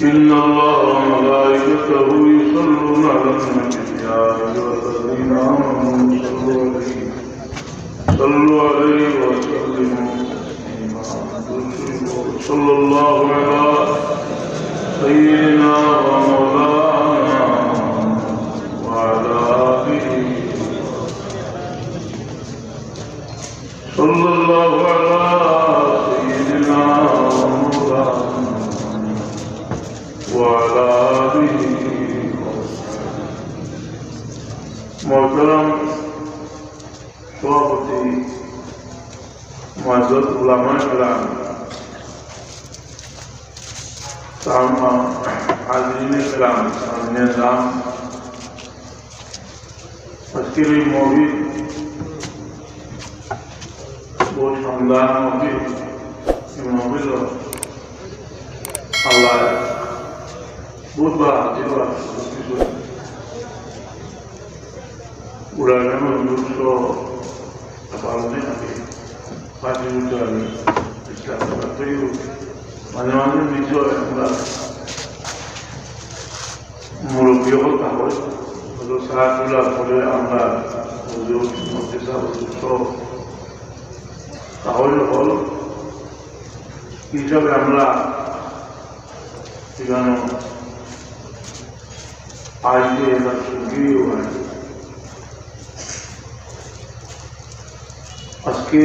إن الله وملائكته يصلون على النبي يا أيها الذين آمنوا صلوا عليه وسلموا صلى الله على سيدنا ومولانا وعلى آله صلى الله على سيدنا ومولانا وعلى آله محترم सभापति माजद उलमा किराम सामा हाज़रीन किराम सामने नाम अस्करी मौजूद वो शानदार मौजूद अल्लाह बहुत बड़ा जीवा उड़ाने में दूसरो अपालने आगे पाँच मिनट आगे इसका मतलब तो ये मानवाने बीचो है हमारा मुर्गियों को ताकत तो साथ जुड़ा थोड़े हमारा जो मोटेसा दूसरो ताकत हॉल किसी भी हमारा इगानो आज के ना सुगी हुआ है उसके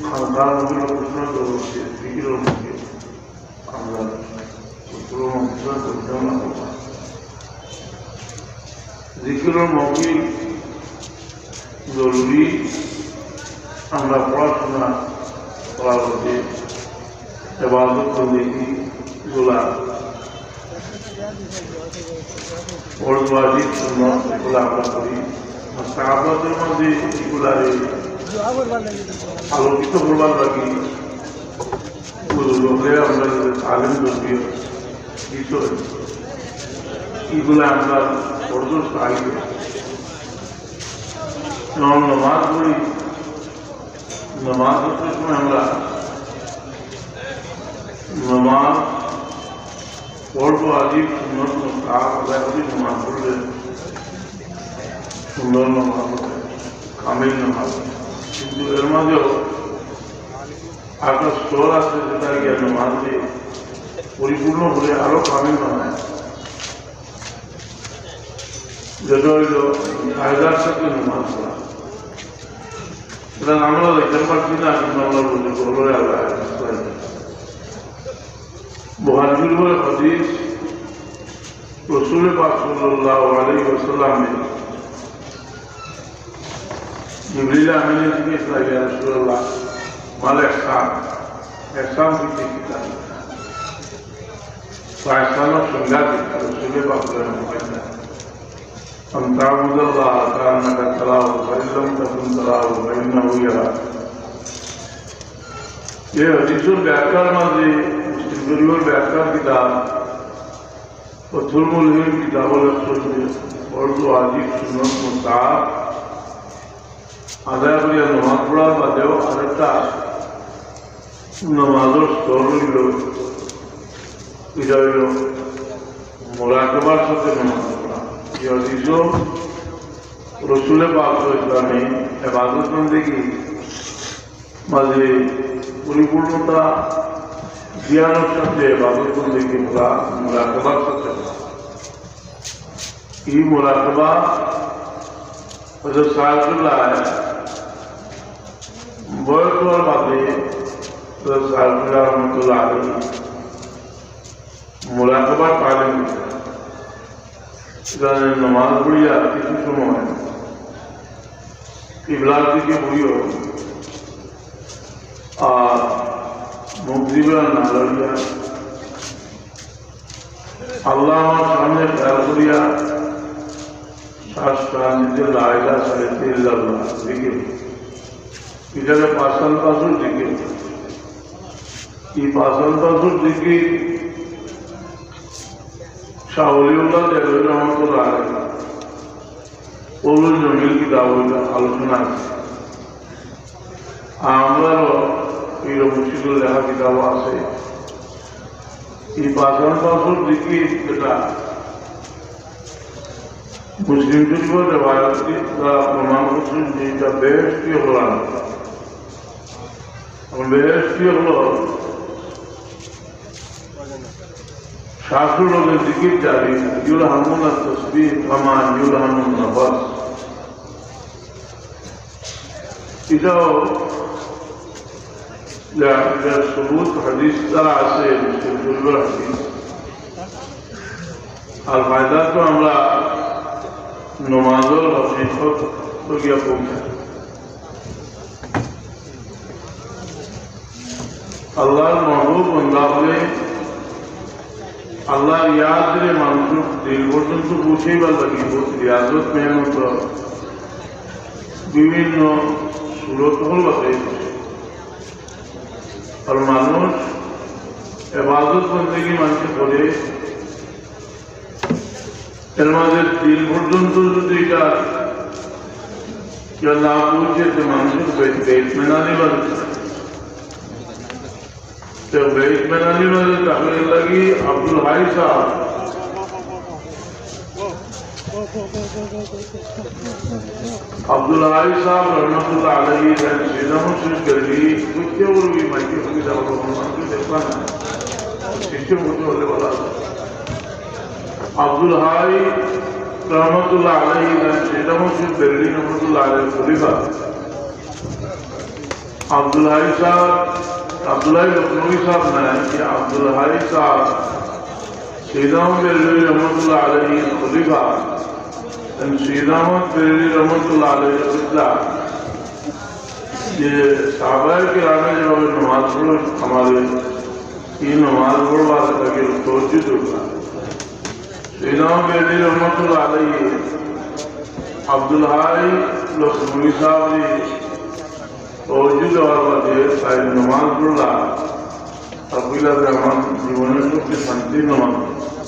खानदान में लोग उसमें तो जिक्र होंगे हमारा उसको मौका तो देना होगा जिक्र मौकी जरूरी हमारा पढ़ाशुना पढ़ा होते इबादत करने की गुला और वाजिब सुनना गुला करी मस्ताबत में गुला आलोकित करवार लगी लोकेर तालीम दरकार বিষয় এগুলো আমরা বরদস্ত আগে নমাজ পড়ি নমাজ পড়ার সময় আমরা নমাজ পড়বো আজিব সুন্নত আদায় করি নমাজ পড়লে সুন্দর নমাজ হবে কামিল নমাজ কিন্তু এর মাঝেও একটা স্তর আছে যেটা গিয়ে নমাজে পরিপূর্ণ হলে আরো কামিল নয় যেটা হইল কায়দার সাথে নমাজ পড়া এটা আমরা দেখতে পাচ্ছি না কিন্তু আমরা বলতে বলরে আল্লাহ বুখারীর বলে হাদিস রাসূল পাক সাল্লাল্লাহু আলাইহি ওয়াসাল্লাম ने जिब्रील आमीन ने कहा या रसूल अल्लाह माल एहसान की किताब फायसानो संगा की रसूल पाक ने फरमाया हम ताबुदल्लाह कान्नका तराहु फइल्लम तकुन तराहु फइन्नहु यराक ये हदीसुल व्याकरण में मुस्लिम व्याकरण किताब फथुल मुल्हिम किताबुल और जो आजिब सुन्नत मुस्ताहब आदाय करिया नमाज पढ़ा बादेও আরেকটা নামাজের স্তর হইল এটা হইল মুরাকাবার সাথে নামাজ পড়া এই হাদিস রাসূল পাক ইসলামে ইবাদত বন্দেগী মাঝে পরিপূর্ণতা ध्यानों साथे इबादत बंदगी मुराकबा साथे ये मुराकबा हज़रत साहिबुल्लाह है बहुत और बातें हज़रत साहिबुल्लाह रहमतुल्लाह अलैहि मुराकबा तालीम इन्होंने नमाज पढ़िया किसी समय किबलार दिके पढ़ियो और मुक्तिबा ना लड़िया अल्लाह सामने ख्याल करिया शास्त्रांजित लाइला सलेते इल्लल्लाह जिकिर इधर पासल पासुर जिकिर ये पासल पासुर जिकिर शाहुलिउल्लाह देवी रहमतुल्लाह अलैहि उलुल जमील की दावत आलोचना আমরাও এই মুশকিল লেখা কিতাব আছে এই পাঁচজন বছর দেখি যেটা মুসলিম শরীফের রেওয়ায়াত দ্বারা প্রমাণ করছেন যে এটা বেহেশতি হলাম বেহেশতি হলো শাস্ত্র লোকের জিকির জারি ইউল হামুন তসবিহ কামা ইউল হামুন নফস এটাও सबूत हदीस तरह से हदीस और फायदा तो हमारा नमाजों हकीकत तो क्या पहुंचा अल्लाह महबूब बंदावले अल्लाह याद रे मानुष दिल पर्यंत पहुँचेবার लगी बहुत रियाजत मेहनत विभिन्न सूरत हल और मानुष इबादत बंदगी मानते करे दिल पर्यंत जो এটা क्या ना पूछे तो मानुष बेट में नानी बनते तो बेट में नानी बनते तकलीफ लगी अब्दुल हाई साहब अब्दुल हाई साहब रहमतुल्लाह अलैहि सीधम से गली कुछ और भी माइके की दावत को देखा ना सिस्टम होते होने वाला अब्दुल हाई रहमतुल्लाह अलैहि सीधम से गली रहमतुल्लाह अलैहि खलीफा अब्दुल हाई साहब अब्दुल्लाह लखनवी साहब ने कि अब्दुल हाई साहब सीधम गली रहमतुल्लाह अलैहि खलीफा सीधामत बेरेली रहमतुल्लाह अलैहि ये साहबाए के आने जब नमाज पढ़ो हमारे ये नमाज पढ़ वाले ताकि तवज्जुह होगा सीधामत बेरेली रहमतुल्लाह अलैहि अब्दुल हाई लखनवी साहब ने तवज्जुह देওয়ার বাদে তাই नमाज पढ़ला अब्दुल्लाह रहमान जीवन में शांति नमाज